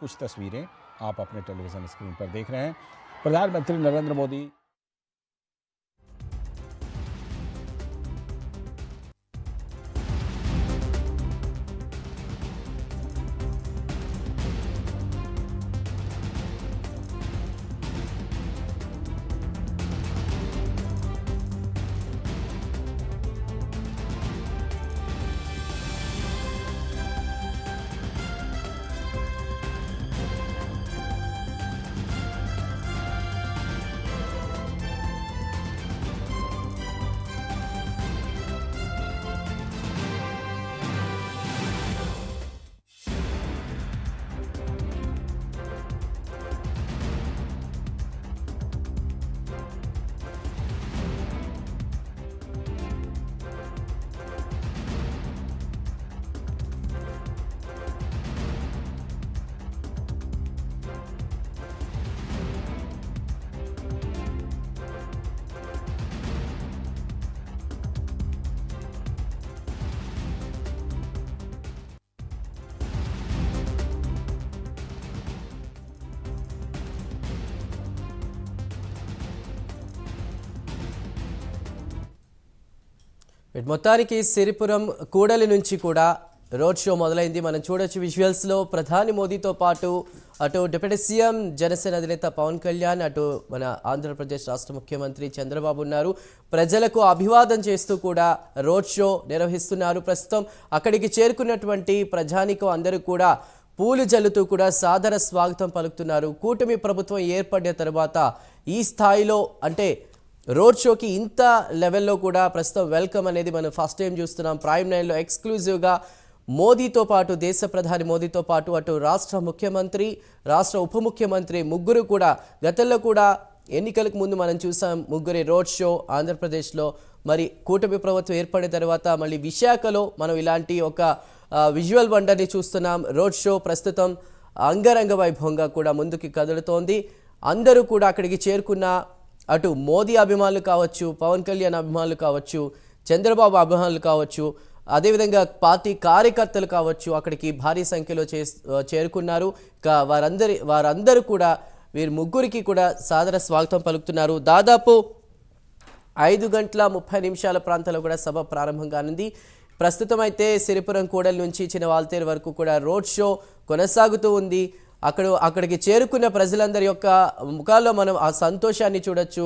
कुछ तस्वीरें आप अपने टेलीविजन स्क्रीन पर देख रहे हैं। प्रधानमंत्री नरेंद्र मोदी మొత్తానికి సిరిపురం కూడలి నుంచి కూడా రోడ్ షో మొదలైంది. మనం చూడొచ్చు విజువల్స్ లో ప్రధాని మోదీతో పాటు అటు డిప్యూటీ సీఎం జనసేన అధినేత పవన్ కళ్యాణ్, అటు మన ఆంధ్రప్రదేశ్ రాష్ట్ర ముఖ్యమంత్రి చంద్రబాబు ఉన్నారు. ప్రజలకు అభివాదం చేస్తూ కూడా రోడ్ షో నిర్వహిస్తున్నారు. ప్రస్తుతం అక్కడికి చేరుకున్నటువంటి ప్రజానికం అందరూ కూడా పూలు జల్లుతూ కూడా సాదర స్వాగతం పలుకుతున్నారు. కూటమి ప్రభుత్వం ఏర్పడిన తర్వాత ఈ స్థాయిలో అంటే రోడ్ షోకి ఇంత లెవెల్లో కూడా ప్రస్తుతం వెల్కమ్ అనేది మనం ఫస్ట్ టైం చూస్తున్నాం. ప్రైమ్ 9లో ఎక్స్క్లూజివ్గా మోదీతో పాటు దేశ ప్రధాని మోదీతో పాటు అటు రాష్ట్ర ముఖ్యమంత్రి, రాష్ట్ర ఉప ముఖ్యమంత్రి ముగ్గురు కూడా గతంలో కూడా ఎన్నికలకు ముందు మనం చూసాం ముగ్గురి రోడ్ షో ఆంధ్రప్రదేశ్లో. మరి కూటమి ప్రభుత్వం ఏర్పడిన తర్వాత మళ్ళీ విశాఖలో మనం ఇలాంటి ఒక విజువల్ వండర్ని చూస్తున్నాం. రోడ్ షో ప్రస్తుతం అంగరంగ వైభవంగా కూడా ముందుకు కదులుతోంది. అందరూ కూడా అక్కడికి చేరుకున్న అటు మోదీ అభిమానులు కావచ్చు, పవన్ కళ్యాణ్ అభిమానులు కావచ్చు, చంద్రబాబు అభిమానులు కావచ్చు, అదేవిధంగా పార్టీ కార్యకర్తలు కావచ్చు అక్కడికి భారీ సంఖ్యలో చేరుకున్నారు. వారందరూ కూడా వీరు ముగ్గురికి కూడా సాదర స్వాగతం పలుకుతున్నారు. దాదాపు 5:30 ప్రాంతంలో కూడా సభ ప్రారంభం కానుంది. ప్రస్తుతం అయితే సిరిపురం కూడలి నుంచి చినవాల్తేరు వరకు కూడా రోడ్ షో కొనసాగుతూ ఉంది. అక్కడికి చేరుకున్న ప్రజలందరి యొక్క ముఖాల్లో మనం ఆ సంతోషాన్ని చూడొచ్చు.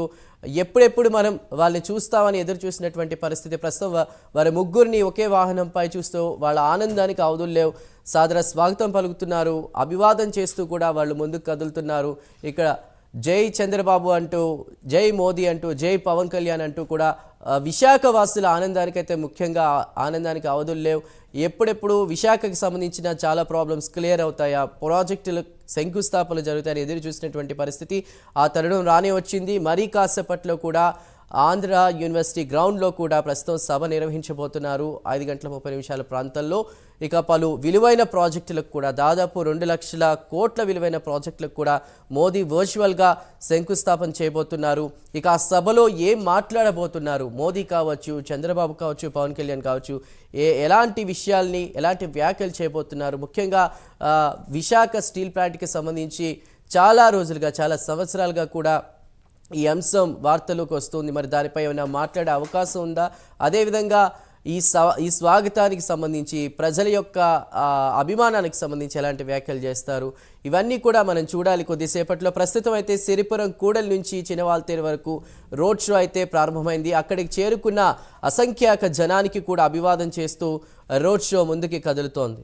ఎప్పుడెప్పుడు మనం వాళ్ళని చూస్తామని ఎదురు చూసినటువంటి పరిస్థితి. ప్రస్తుతం వారి ముగ్గురిని ఒకే వాహనంపై చూస్తూ వాళ్ళ ఆనందానికి అవధుల్లేవు. సాదర స్వాగతం పలుకుతున్నారు. అభివాదం చేస్తూ కూడా వాళ్ళు ముందుకు కదులుతున్నారు. ఇక్కడ జై చంద్రబాబు అంటూ, జై మోదీ అంటూ, జై పవన్ కళ్యాణ్ అంటూ కూడా విశాఖ వాసుల ఆనందానికైతే ముఖ్యంగా ఆనందానికి అవధుల్లేవు. ఎప్పుడెప్పుడు విశాఖకి సంబంధించిన చాలా ప్రాబ్లమ్స్ క్లియర్ అవుతాయా, ప్రాజెక్టులు శంకుస్థాపనలు జరుగుతాయని ఎదురు చూసినటువంటి పరిస్థితి ఆ తరుణం రానే వచ్చింది. మరీ కాసేపట్లో కూడా ఆంధ్ర యూనివర్సిటీ గ్రౌండ్లో కూడా ప్రస్తుతం సభ నిర్వహించబోతున్నారు 5:30 ప్రాంతంలో. ఇక పలు విలువైన ప్రాజెక్టులకు కూడా దాదాపు 2 లక్షల కోట్ల విలువైన ప్రాజెక్టులకు కూడా మోదీ వర్చువల్గా శంకుస్థాపన చేయబోతున్నారు. ఇక ఆ సభలో ఏం మాట్లాడబోతున్నారు మోదీ కావచ్చు, చంద్రబాబు కావచ్చు, పవన్ కళ్యాణ్ కావచ్చు, ఎలాంటి విషయాల్ని ఎలాంటి వ్యాఖ్యలు చేయబోతున్నారు, ముఖ్యంగా విశాఖ స్టీల్ ప్లాంట్కి సంబంధించి చాలా రోజులుగా చాలా సంవత్సరాలుగా కూడా ఈ అంశం వార్తలోకి వస్తుంది. మరి దానిపై ఏమైనా మాట్లాడే అవకాశం ఉందా, అదేవిధంగా ఈ స్వాగతానికి సంబంధించి ప్రజల యొక్క అభిమానానికి సంబంధించి ఎలాంటి వ్యాఖ్యలు చేస్తారు, ఇవన్నీ కూడా మనం చూడాలి కొద్దిసేపట్లో. ప్రస్తుతం అయితే సిరిపురం కూడలి నుంచి చినవాల్తేరు వరకు రోడ్ షో అయితే ప్రారంభమైంది. అక్కడికి చేరుకున్న అసంఖ్యాక జనానికి కూడా అభివాదం చేస్తూ రోడ్ షో ముందుకి కదులుతోంది.